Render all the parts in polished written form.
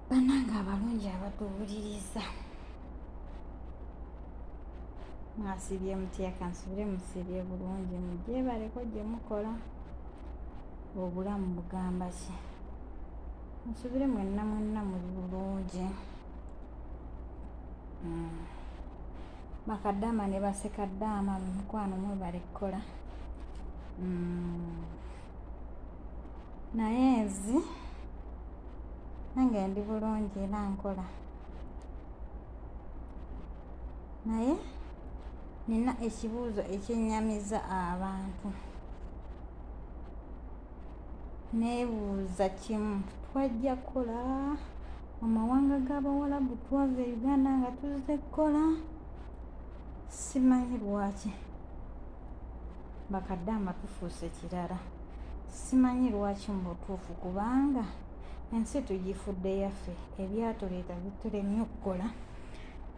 Bannange abalungi abatuwuliriza, mwasibye mutya? Kansubire musibye bulungi, mugyebaleko gye mukola. Obulamu bugamba ki? Musubire mwenna mwenna muli bulungi. Bakadaama ne basekadaama mikwano mwebale kukola. Naye nzi nange ndi bulungi era nkola, naye nina ekibuuzo ekyennyamiza abantu. Neebuuza kimu, twajja kukola amawanga g'Abawarabu twava e Uganda nga tuzze kukola? Simanyi lwaki. Bakadaama tufuuse kirala, simanyi lwaki mu butuufu, kubanga ensi tugifudde yaffe, ebyatuleeta bitulemye okukola.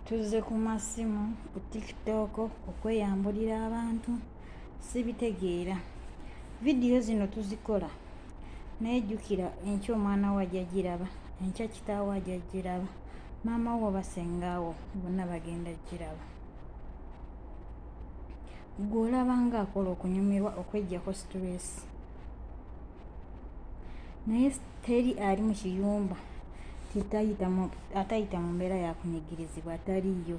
Tuzze ku masimu, ku TikTok okweyambulira abantu, sibitegeera. Vidiyo zino tuzikola naye jjukira enkya omwana wo ajja giraba, enkya kitaawo ajja giraba, maama wo basengaawo bonna bagenda giraba. Gwe olaba ng'akola okunyumirwa, okweggyako stress. Naye teri ali mu kiyumba atayita mu mbeera ya kunyigirizibwa, taliyo.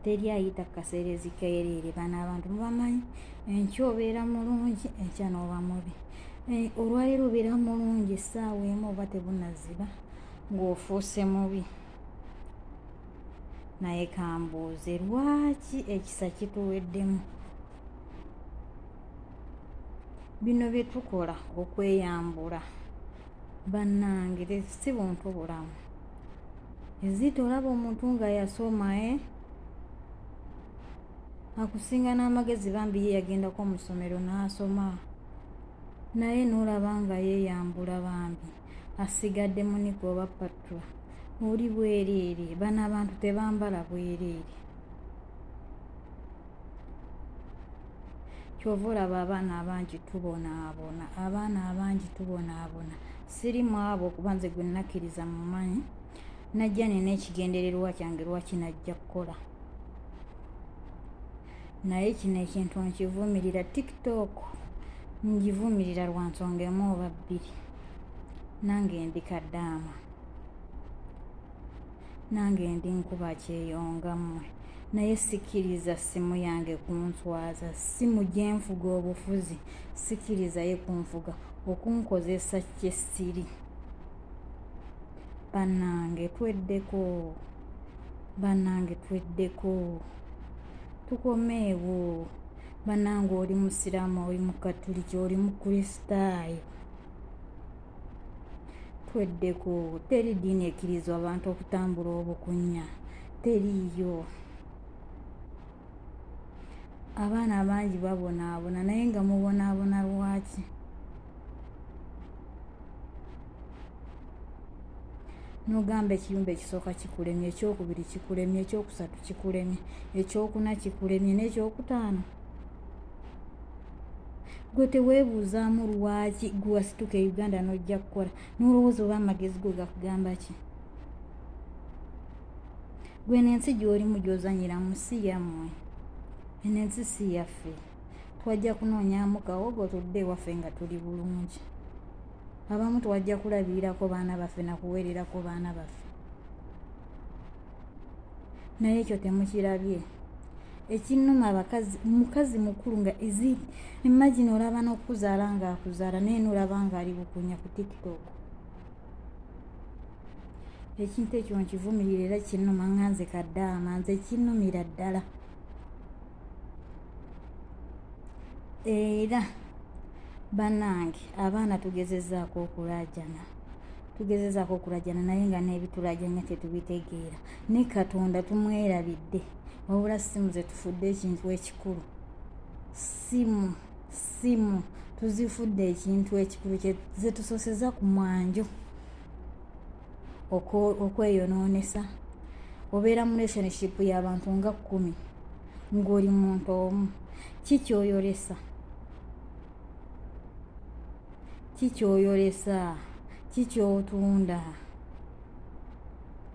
Teri ayita ku kaseerezi keereere. Bano abantu mubamanyi, enkya obeera mulungi, enkya n'oba mubi. Olwaleero obeera mulungi essaawa emu oba tebunaziba ng'ofuuse mubi. Naye kambuuze, lwaki ekisa kituweddemu? Bino bye tukola okweyambula bannange si buntu bulamu. Ezita olaba omuntu nga yasoma akusinga n'amagezi, bambi ye yagendako mu ssomero n'asoma, naye n'olaba nga yeeyambula, bambi asigadde muniko oba patula. Oli bwereere, bano abantu tebambala bwereere. Kyova olaba abaana abangi tubonaabona, abaana abangi tubonaabona. Sirimu abo kuba nze gwe nakkiriza mumanyi, najja nina ekigendererwa kyange lwaki najja kukola. Naye kino ekintu nkivumirira. TikTok ngivumirira lwa nsonga emu oba bbiri. Nange ndi kadaama, nange ndi nkuba kyeyonga mmwe, naye sikkiriza ssimu yange kunswaza, ssimu gye nfuga obufuzi, sikkirizayo kunfuga okunkozesa kye ssiri. Bannange tweddeko, bannange tweddeko, tukomeewo. Bannange oli musiraamu, oli mukatuliki, oli mukristaayo, tweddeko. Teri ddiini ekkiriza abantu okutambula obukunya, teriiyo. Abaana abangi babonaabona, naye nga mubonaabona lwaki? N'ogamba ekiyumba ekisooka kikulemye, ekyokubiri kikulemye, ekyokusatu kikulemye, ekyokuna kikulemye, n'ekyokutaano. Gwe teweebuuzaamu lwaki gwe wasituka e Uganda n'ojja kukola, n'olowooza oba amagezi go gakugamba ki? Gwe n'ensi gy'olimu gy'ozanyiramu si yammwe, eno ensi si yaffe. Twajja kunoonyaamu kawogo tudde ewaffe nga tuli bulungi. Abamu twajja kulabirirako baana baffe na kuweererako baana baffe, naye ekyo temukirabye. Ekinnuma abakazi, mukazi mukulu nga imagine olaba n'okuzaala ng'akuzaala naye n'olaba ng'ali bukunya ku TikTok. Ekintu ekyo nkivumirira era kinnuma, nga nze kadaama, nze kinnumira ddala. Era bannange abaana tugezezzaako okulaajana, naye nga n'ebitulaajanya tetubitegeera. Ne Katonda tumwerabidde, wabula ssimu ze tufudde ekintu ekikulu. Ssimu tuzifudde ekintu ekikulu ze tusooseza ku mwanjo okweyonoonesa. Obeera mu relationship y'abantu nga 10 ng'oli muntu omu. Kikyoyolesa, kikyotunda,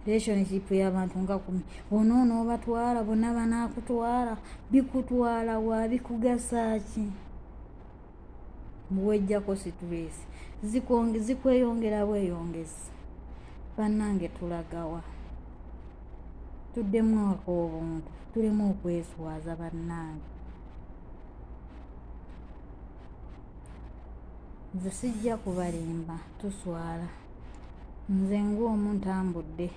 relationship y'abantu nga 10 bonna onoobatwala bonna banaakutwala bikutwala wa bikugasa ki buwejjako stress zikweyongera bweyongezi bannange tulagawa tuddemu ak'obuntu tulemu okweswaza bannange nze sijja kubalimba tuswala nze ng'omuntu ambudde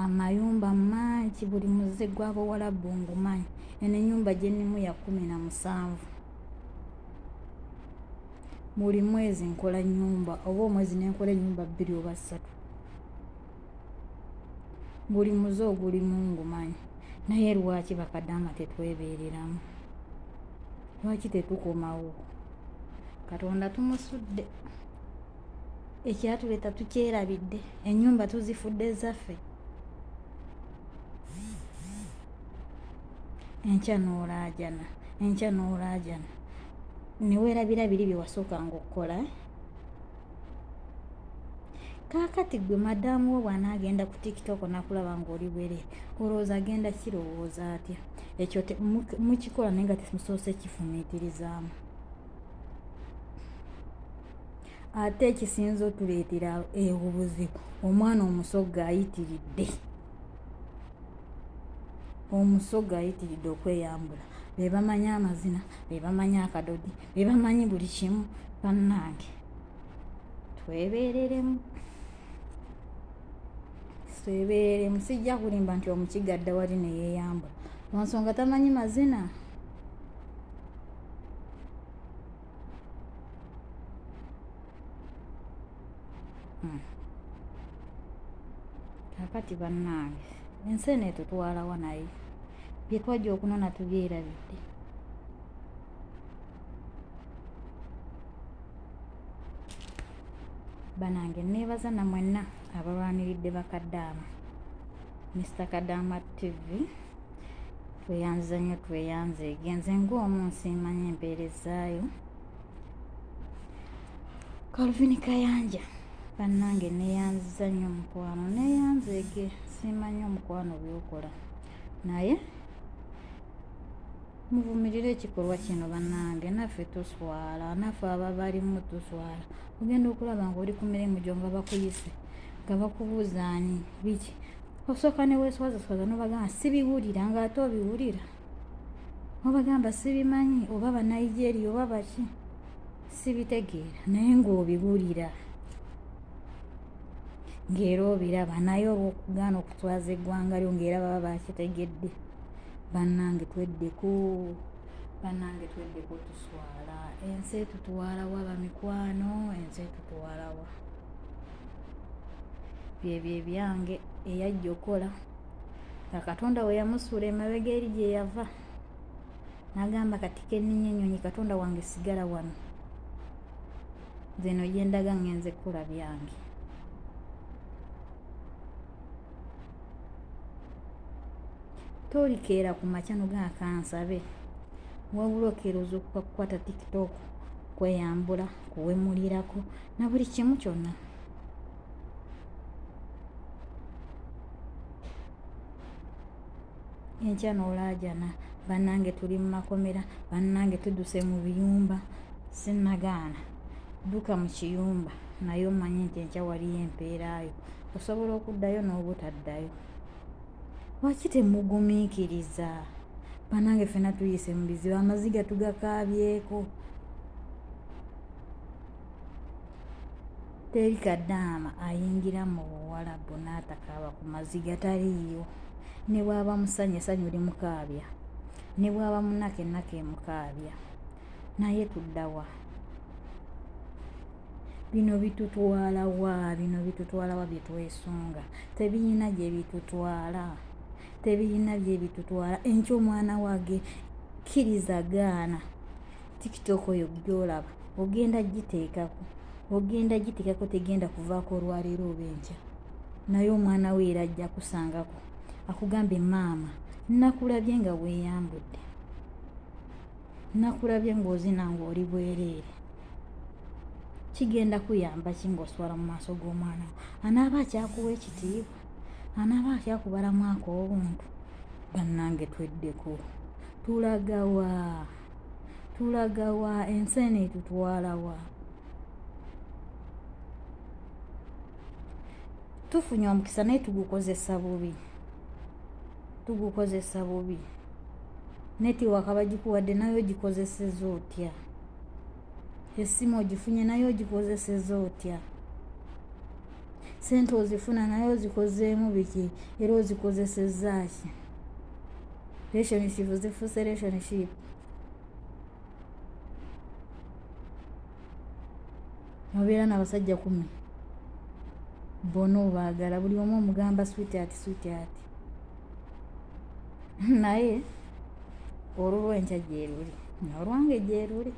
amayumba mangi buli muze gw'abawalabu ngumanyi eno ennyumba gye nnimu ya 17 buli mwezi nkola nnyumba oba omwezi nenkola ennyumba 2 oba 3 buli muze ogulimu ngumanyi naye lwaki bakadaama tetwebeereramu lwaki tetukomawo katonda tumusudde ekyatuleeta tukyerabidde ennyumba tuzifudde zaffe enkya n'olaajana neweerabira biri bye wasookanga okukola kaakati gwe madaamu wo bw'anaagenda ku tiktok nakulaba ng'oli bwereere olowooza agenda kirowooza atya ekyo mukikola naye nga temusoose kifumiitirizaamu ate ekisinza otuleetera obuzibu omwana omusogga ayitiridde okweyambula be bamanyi amazina be bamanyi akadodi be bamanyi buli kimu bannange twebeereremu sijja kulimba nti omukigadda wali neyeeyambula lwansonga tamanyi mazina kakati bannange ensi eno etutwalawa naye bye twajja okunona tubyerabidde banange neebaza na mwenna abalwaniridde bakadaama Mr. Kadaama TV tweyanza nnyo tweyanze egenze ng'omu nsimanyi empeerezaayo Calvin Kayanja bannange neeyanziza nnyo omukwano neeyanzeege simanyi omukwano byokola naye muvumirire ekikolwa kino bannange naffe tuswala naffe ababalimu tuswala ogenda okulaba ng'oli ku mirimu gyo nga bakuyise nga bakubuuzaani biki osooka ne weeswazaswaza n'obagamba sibiwulira ng'ate obiwulira obagamba sibimanyi oba banigeria oba baki sibitegeera naye ng'obiwulira ng'era obiraba naye olw'okugaana okuswaza eggwanga lyo ng'era baba bakitegedde bannange tweddeko tuswala ensi etutwalawa bamikwano ensi etutwalawa byebyo ebyange eyajja okola nga katonda we yamusuula emabega eri gye yava n'agamba kati kenninye ennyonyi katonda wange sigala wano zeno gyendaga ngenze kukola byange tolikeera ku makya nogakansabe wabula okeeroza okukwata tiktok kweyambula kuwemulirako na buli kimu kyonna enkya n'olaajana bannange tuli mu makomera bannange tudduse mu biyumba sinnagaana dduka mu kiyumba naye omanyi nti enkya waliyo empeeraayo osobola okuddayo n'obutaddayo lwaki temugumiikiriza bannange ffenna tuyise mu bizibu amaziga tugakaabyeko teri kadaama ayingira mu buwalabu n'atakaaba ku maziga taliiyo ne bwaba musanya essanyu limukaabya ne bwaba munake emukaabya naye tuddawa bino bitutwala bye twesunga tebiyina gye bitutwala enkya omwana wage kkiriza gaana tiktok oyo gyolaba ogenda giteekako tegenda kuvaako olwaleero oba enkya naye omwana we era ajja kusangako akugambe maama nakulabye nga weeyambudde nakulabye ng'ozina ng'oli bwereere kigenda kuyamba ki ng'oswala mu maaso g'omwana anaaba akyakuwa ekitiibwa anaaba akyakubala mwaka obuntu. Bannange tweddeko, tulaga wa ensi eno etutwala wa? Tufunye omukisa naye tugukozesa bubi. Netiwaka bagikuwadde nayo ogikozeseza otya? Essimu ogifunye nayo ogikozeseza otya? Sente ozifuna nayo ozikozeemu biki era ozikozeseza ki? Relationship zifuuse relationship. Obeera n'abasajja 10 bonna obaagala, buli omu omugamba sweetheart. Naye olw'enkya gyeruli n'olwange gyeruli,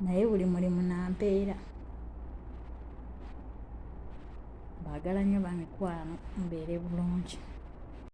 naye buli mulimu nampeera. Baagala nnyo bamikwano, mbeere bulungi.